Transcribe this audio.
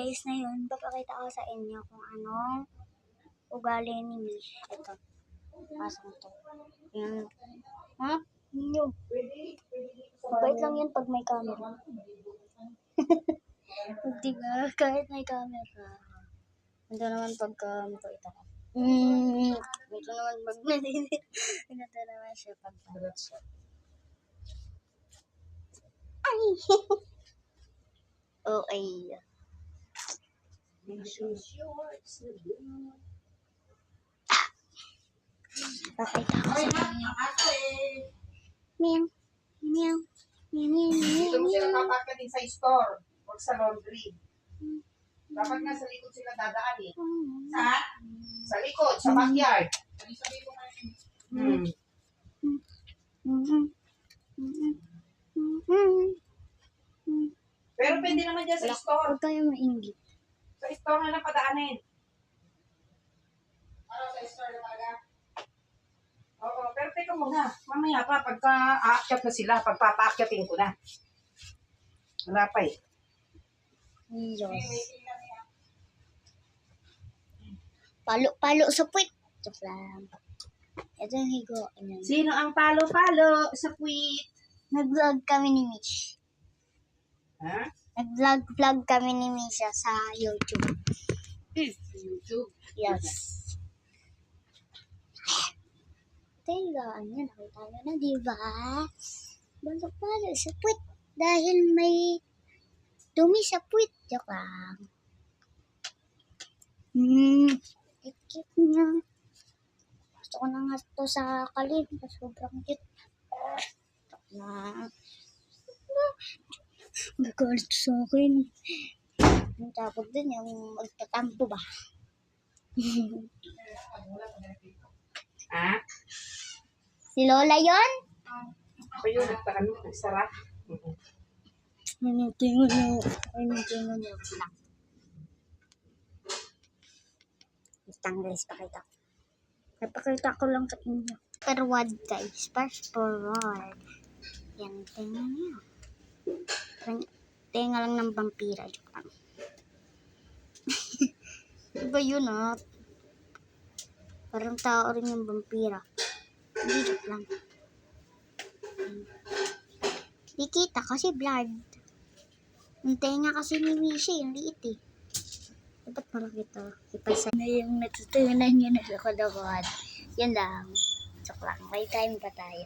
guys, na yun, papakita ko sa inyo kung anong ugali ni Mish. Ito. Pasok to. Yan. Ha? Nyo. Mabait lang yan pag may camera. Diba? Kahit may camera. Ito naman pagka mapakita ko. Ito naman pag nandito. Ito naman siya pag parot siya. Ay! Oh, ay. Pakita ko sa inyo. Meow. Meow. Meow, meow, Dito mo sila meow. kapag din sa store o sa laundry. Dapat nga sa likod sila dadaan eh. Sa likod, sa backyard. Pero pwede naman dyan sa store. Huwag kayo maingit. Sa store na lang padaanin. Sa store na talaga? Oo, pero teka muna. Mamaya pa, pagka aakyat na sila, pagpapaakyatin ko na. Wala pa eh. Diyos. Palo-palo sa puwit. Joke lang. Ito yung higo. Sino ang palo-palo sa puwit? Nag-vlog kami ni Mish. Ha? Nag-vlog kami ni Misha sa YouTube. YouTube? Yes. Teka, yan. Nakita nyo na, diba? Palo-palo sa puwit. Dahil may dumi sa puwit. Joke lang. Cute niya. Gusto ko na nga ito sa kalim. Sobrang cute. Nagkalit sa akin. Yung tapos din yung magtatampo ba? Ha? Si Lola yon? Ako yun, nagsara. Tingnan niyo. Guys, pakita ko lang sa inyo. Forward guys. Fast forward. Yan, tingnan niyo. Tenga lang ng vampira. Joke lang. Diba yun ah? Parang tao rin yung vampira. Hindi, joke lang. Di kita kasi blurred. Yung tenga kasi ni Mishi, yung liit eh. Dapat malaki ito. Ipasa na yung natutunan nyo na sa kalawan. Yan lang. Joke lang. May time pa tayo.